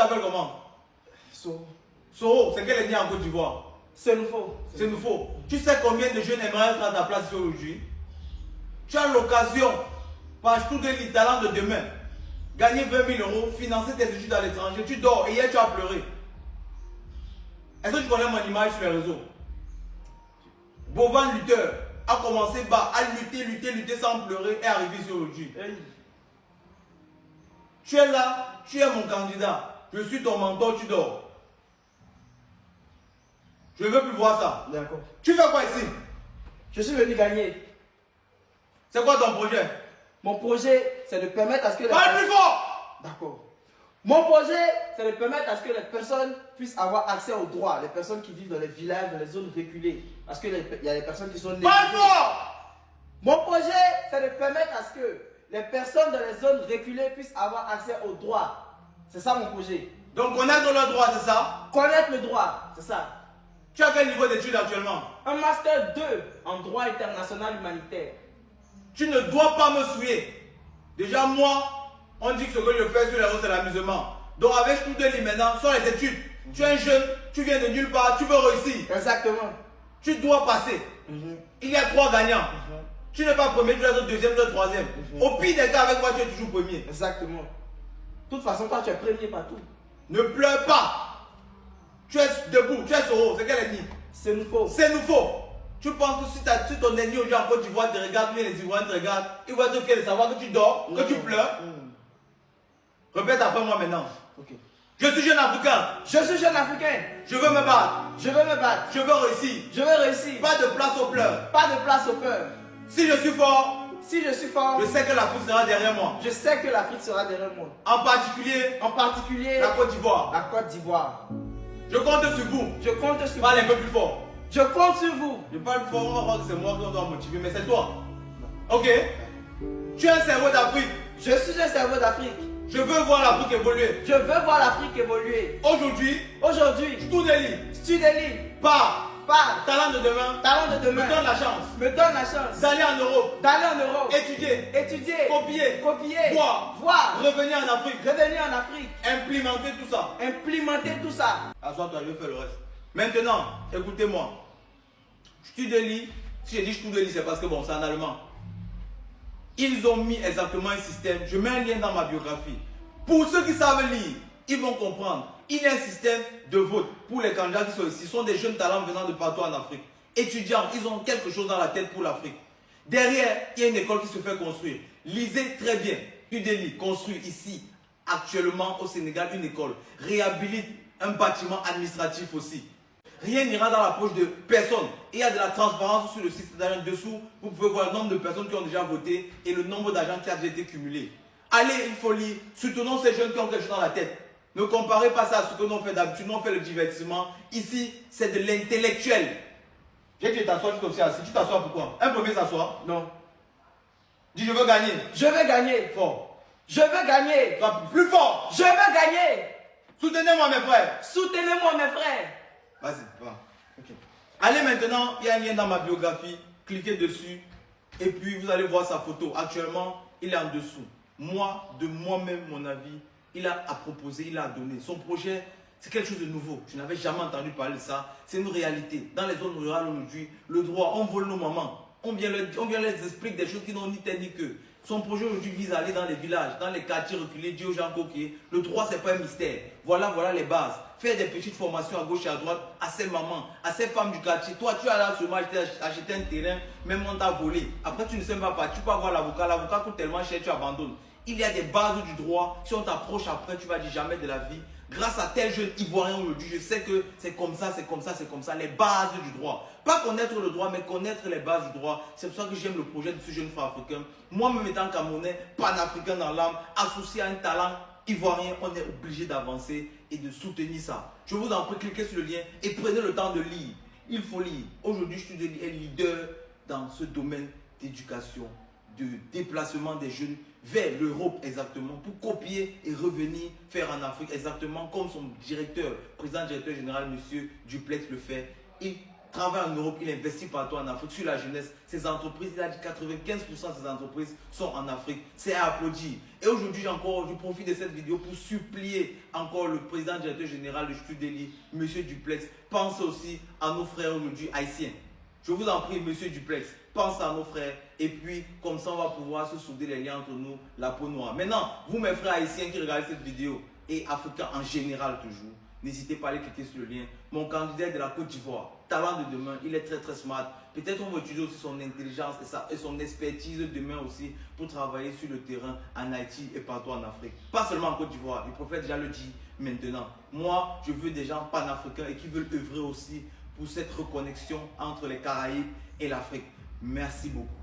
t'appelles comment? So. Soro, c'est quel ennemi en Côte d'Ivoire? C'est nouveau. C'est nouveau. Tu sais combien de jeunes aimeraient être à ta place aujourd'hui? Tu as l'occasion, par tout de talent de demain, gagner 20 000 euros, financer tes études à l'étranger. Tu dors et hier tu as pleuré. Est-ce que tu connais mon image sur les réseaux? Bovan lutteur a commencé bas, à lutter sans pleurer et arriver sur aujourd'hui. Hey. Tu es là, tu es mon candidat. Je suis ton mentor, tu dors. Je ne veux plus voir ça. D'accord. Tu fais quoi ici? Je suis venu gagner. C'est quoi ton projet? Mon projet, c'est de permettre à ce que les Parle plus fort! D'accord. Mon projet, c'est de permettre à ce que les personnes puissent avoir accès aux droits. Les personnes qui vivent dans les villages, dans les zones reculées. Parce qu'il y a des personnes qui sont négligées. Parle fort! Mon projet, c'est de permettre à ce que les personnes dans les zones reculées puissent avoir accès aux droits. C'est ça mon projet. Donc connaître le droit, c'est ça? Connaître le droit, c'est ça. Tu as quel niveau d'études actuellement? Un master 2 en droit international humanitaire. Tu ne dois pas me souiller. Déjà moi, on dit que ce que je fais sur les réseaux, c'est l'amusement. Donc avec tout de lui maintenant, sur les études, tu es un jeune, tu viens de nulle part, tu veux réussir. Exactement. Tu dois passer. Il y a 3 gagnants. Tu n'es pas premier, tu es deuxième, tu es troisième. Au pire des cas, avec moi, tu es toujours premier. Exactement. De toute façon, toi, tu es premier partout. Ne pleure pas. Tu es debout, tu es Soro, c'est quel ennemi? C'est nouveau. C'est nouveau. Tu penses que si ton ennemi aujourd'hui en Côte d'Ivoire te regarde, mais les Ivoiriens te regardent, ils vont être fiers de savoir que tu dors, que tu pleures. Répète après moi maintenant. Okay. Je suis jeune africain. Je suis jeune africain. Je veux me battre. Je veux me battre. Je veux réussir. Je veux réussir. Pas de place aux pleurs. Pas de place aux peurs. Si je suis fort, si je suis fort, je sais que l'Afrique sera derrière moi. Je sais que l'Afrique sera derrière moi. En particulier, la Côte d'Ivoire. La Côte d'Ivoire. Je compte sur vous. Je compte sur vous. Parle un peu plus fort. Je compte sur vous. Je parle fort, on va croire que c'est moi qui dois motiver, mais c'est toi. Ok? Tu es un cerveau d'Afrique. Je suis un cerveau d'Afrique. Je veux voir l'Afrique évoluer. Je veux voir l'Afrique évoluer. Aujourd'hui, Studeli. Par talent de demain. Me donne la chance. D'aller en Europe. Étudier. Copier. Voir. Revenir en Afrique. Implémenter tout ça. Assois-toi, je vais faire le reste. Maintenant, écoutez-moi. Studeli, si je dis Studeli, c'est parce que bon, c'est en allemand. Ils ont mis exactement un système. Je mets un lien dans ma biographie. Pour ceux qui savent lire, ils vont comprendre. Il y a un système de vote pour les candidats qui sont ici. Ce sont des jeunes talents venant de partout en Afrique. Étudiants, ils ont quelque chose dans la tête pour l'Afrique. Derrière, il y a une école qui se fait construire. Lisez très bien. Studeli construit ici, actuellement au Sénégal, une école. Réhabilite un bâtiment administratif aussi. Rien n'ira dans la poche de personne. Il y a de la transparence sur le site d'agents dessous. Vous pouvez voir le nombre de personnes qui ont déjà voté et le nombre d'agents qui a déjà été cumulé. Allez, il faut lire. Soutenons ces jeunes qui ont quelque chose dans la tête. Ne comparez pas ça à ce que nous on fait d'habitude. Nous on fait le divertissement. Ici, c'est de l'intellectuel. J'ai dit tu t'assois, tu t'es assis. Tu t'assois pourquoi? Un premier s'assoit? Non. Dis je veux gagner. Je veux gagner. Fort. Je veux gagner. Plus fort. Je veux gagner. Soutenez-moi mes frères. Soutenez-moi mes frères. Vas-y, va. Okay. Allez maintenant, il y a un lien dans ma biographie. Cliquez dessus. Et puis vous allez voir sa photo. Actuellement, il est en dessous. Moi, de moi-même, mon avis, il a à proposer, il a à donner. Son projet, c'est quelque chose de nouveau. Je n'avais jamais entendu parler de ça. C'est une réalité. Dans les zones rurales aujourd'hui, le droit, on vole nos mamans. On vient leur expliquer des choses qui n'ont ni tête ni queue. Son projet aujourd'hui vise à aller dans les villages, dans les quartiers reculés, dire aux gens coquets. Le droit, ce n'est pas un mystère. Voilà les bases. Faire des petites formations à gauche et à droite à ces mamans, à ces femmes du quartier. Toi, tu as là seulement acheté un terrain, même on t'a volé. Après, tu ne sais pas partir, tu peux avoir l'avocat. L'avocat coûte tellement cher, tu abandonnes. Il y a des bases du droit. Si on t'approche après, tu vas dire jamais de la vie. Grâce à tel jeune ivoirien aujourd'hui, je sais que c'est comme ça, c'est comme ça, c'est comme ça. Les bases du droit. Pas connaître le droit, mais connaître les bases du droit. C'est pour ça que j'aime le projet de ce jeune frère africain. Moi-même étant Camerounais, panafricain dans l'âme, associé à un talent ivoirien, on est obligé d'avancer et de soutenir ça. Je vous en prie, cliquez sur le lien et prenez le temps de lire. Il faut lire. Aujourd'hui, je suis leader dans ce domaine d'éducation, de déplacement des jeunes vers l'Europe exactement, pour copier et revenir faire en Afrique exactement comme son président directeur général, M. Duplex le fait. Et travaille en Europe, il investit partout en Afrique, sur la jeunesse. Ces entreprises, il a dit 95% de ces entreprises sont en Afrique. C'est à applaudir. Et aujourd'hui, je profite de cette vidéo pour supplier encore le président directeur général de Studeli, M. Duplex. Pense aussi à nos frères aujourd'hui haïtiens. Je vous en prie, M. Duplex, pense à nos frères. Et puis, comme ça, on va pouvoir se souder les liens entre nous, la peau noire. Maintenant, vous, mes frères haïtiens qui regardez cette vidéo, et africains en général toujours, n'hésitez pas à aller cliquer sur le lien. Mon candidat est de la Côte d'Ivoire, talent de demain, il est très très smart. Peut-être on va utiliser aussi son intelligence et son expertise demain aussi pour travailler sur le terrain en Haïti et partout en Afrique. Pas seulement en Côte d'Ivoire, le prophète déjà le dit maintenant. Moi, je veux des gens panafricains et qui veulent œuvrer aussi pour cette reconnexion entre les Caraïbes et l'Afrique. Merci beaucoup.